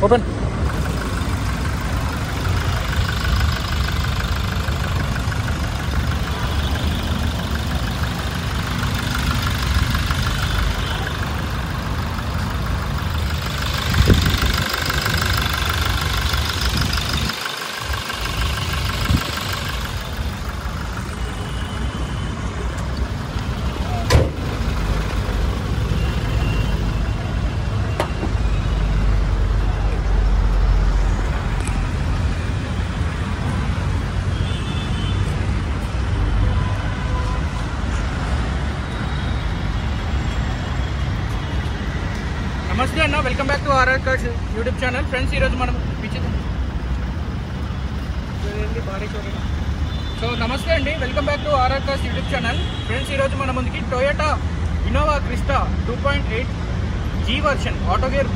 Open. నమస్తే అన్న, welcome back to RR cars YouTube channel. Friends, ఈరోజు మనం నమస్తే అండి, welcome back to RR cars YouTube channel. Friends, ఈరోజు మన ముందుకి Toyota Innova Crysta 2.8 G version, auto gear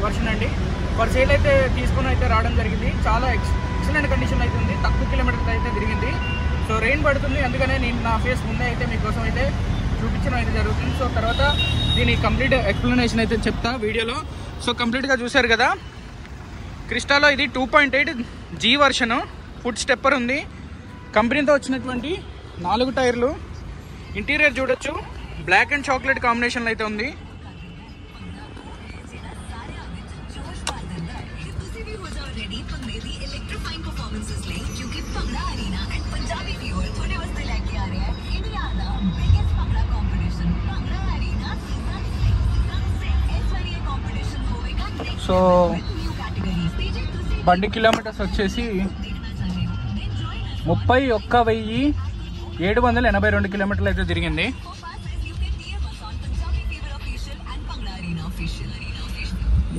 version అండి. ఫర్ సేల్ అయితే తీసుకొని అయితే రావడం జరిగింది. చాలా ఎక్సలెంట్ కండిషన్ అయితే ఉంది. తక్కువ కిలోమీటర్స్ అయితే తిరిగింది. సో రెయిన్ పడుతుంది, అందుకనే నేను నా ఫేస్ ముందే అయితే మీకోసం అయితే చూపించడం అయితే జరుగుతుంది. సో తర్వాత దీని కంప్లీట్ ఎక్స్ప్లెనేషన్ అయితే చెప్తా వీడియోలో. సో కంప్లీట్గా చూశారు కదా, క్రిస్టాలో ఇది 2.8 G వర్షను. ఫుడ్ స్టెప్పర్ ఉంది. కంపెనీతో వచ్చినటువంటి 4 టైర్లు. ఇంటీరియర్ చూడొచ్చు, బ్లాక్ అండ్ చాక్లెట్ కాంబినేషన్లో అయితే ఉంది. సో బండి కిలోమీటర్స్ వచ్చేసి 31,782 కిలోమీటర్లు అయితే తిరిగింది.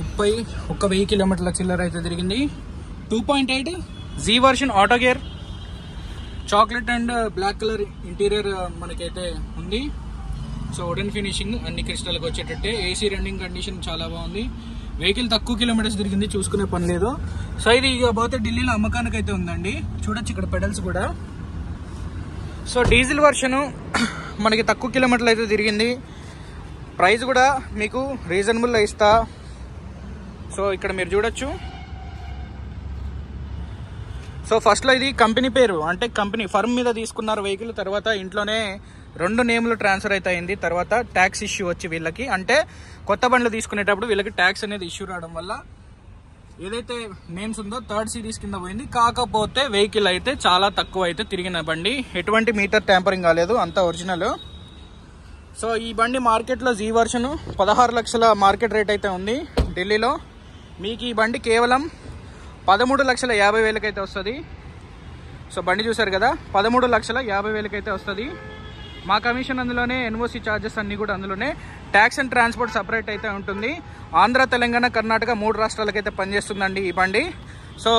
31,000 కిలోమీటర్ల చిల్లర అయితే తిరిగింది. 2.8 G version, auto gear, chocolate and black colour interior మనకైతే ఉంది. సో వుడెన్ ఫినిషింగ్ అన్ని క్రిస్టల్కి వచ్చేటట్టే. ఏసీ రన్నింగ్ కండిషన్ చాలా బాగుంది. వెహికల్ తక్కువ కిలోమీటర్స్ తిరిగింది, చూసుకునే పని లేదు. సో ఇది ఇక పోతే ఢిల్లీలో అమ్మకానికి అయితే ఉందండి. చూడొచ్చు ఇక్కడ పెడల్స్ కూడా. సో డీజిల్ వర్షను మనకి తక్కువ కిలోమీటర్లు అయితే తిరిగింది. ప్రైస్ కూడా మీకు రీజనబుల్లో ఇస్తా. సో ఇక్కడ మీరు చూడొచ్చు. సో ఫస్ట్లో ఇది కంపెనీ పేరు, అంటే కంపెనీ ఫర్మ్ మీద తీసుకున్నారు వెహికల్. తర్వాత ఇంట్లోనే 2 నేమ్లు ట్రాన్స్ఫర్ అయితే అయింది. తర్వాత ట్యాక్స్ ఇష్యూ వచ్చి వీళ్ళకి, అంటే కొత్త బండ్లు తీసుకునేటప్పుడు వీళ్ళకి ట్యాక్స్ అనేది ఇష్యూ రావడం వల్ల ఏదైతే నేమ్స్ ఉందో 3rd సిరీస్ కింద పోయింది. కాకపోతే వెహికల్ అయితే చాలా తక్కువ అయితే తిరిగిన బండి. ఎటువంటి మీటర్ ట్యాంపరింగ్ కాలేదు, అంతా ఒరిజినల్. సో ఈ బండి మార్కెట్లో G వర్షన్ 16 లక్షల మార్కెట్ రేట్ అయితే ఉంది ఢిల్లీలో. మీకు ఈ బండి కేవలం 13,50,000 అయితే వస్తుంది. సో బండి చూసారు కదా, 13,50,000 అయితే వస్తుంది. మా కమిషన్ అందులోనే, ఎన్ఓసి ఛార్జెస్ అన్నీ కూడా అందులోనే. ట్యాక్స్ అండ్ ట్రాన్స్పోర్ట్ సపరేట్ అయితే ఉంటుంది. ఆంధ్ర, తెలంగాణ, కర్ణాటక 3 రాష్ట్రాలకైతే పనిచేస్తుందండి ఈ బండి. సో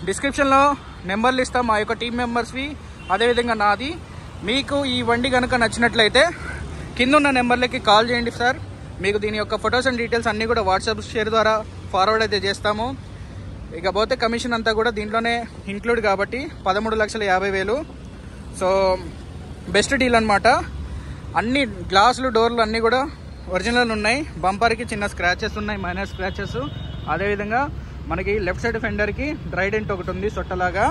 డిస్క్రిప్షన్లో నెంబర్లు ఇస్తాం, మా యొక్క టీం మెంబర్స్వి, అదేవిధంగా నాది. మీకు ఈ బండి కనుక నచ్చినట్లయితే కింద ఉన్న నెంబర్లకి కాల్ చేయండి సార్. మీకు దీని యొక్క ఫొటోస్ అండ్ డీటెయిల్స్ అన్నీ కూడా వాట్సాప్ షేర్ ద్వారా ఫార్వర్డ్ అయితే చేస్తాము. ఇకపోతే కమిషన్ అంతా కూడా దీంట్లోనే ఇంక్లూడ్ కాబట్టి 13,50,000. సో బెస్ట్ డీల్ అనమాట. అన్ని గ్లాసులు, డోర్లు అన్నీ కూడా ఒరిజినల్ ఉన్నాయి. బంపర్కి చిన్న స్క్రాచెస్ ఉన్నాయి, మైనర్ స్క్రాచెస్. అదేవిధంగా మనకి లెఫ్ట్ సైడ్ ఫెండర్కి డ్రై డెంట్ ఒకటి ఉంది సొట్టలాగా.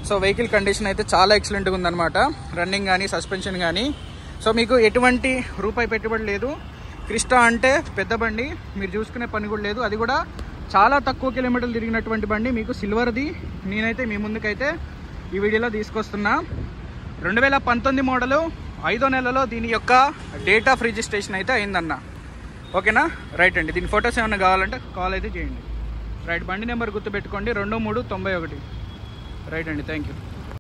సో వెహికల్ కండిషన్ అయితే చాలా ఎక్సలెంట్గా ఉందన్నమాట. రన్నింగ్ కానీ, సస్పెన్షన్ కానీ. సో మీకు ఎటువంటి రూపాయి పెట్టుబడి లేదు. క్రిస్టా అంటే పెద్ద బండి, మీరు చూసుకునే పని కూడా లేదు. అది కూడా చాలా తక్కువ కిలోమీటర్లు తిరిగినటువంటి బండి మీకు సిల్వర్ది నేనైతే మీ ముందుకైతే ఈ వీడియోలో తీసుకొస్తున్నా. 2019 మోడలు, 5వ నెలలో దీని యొక్క డేట్ ఆఫ్ రిజిస్ట్రేషన్ అయితే అయిందన్న. ఓకేనా, రైట్ అండి. దీని ఫొటోస్ ఏమైనా కావాలంటే కాల్ అయితే చేయండి. రైట్, బండి నెంబర్ గుర్తుపెట్టుకోండి, 2391. రైట్ అండి, థ్యాంక్ యూ.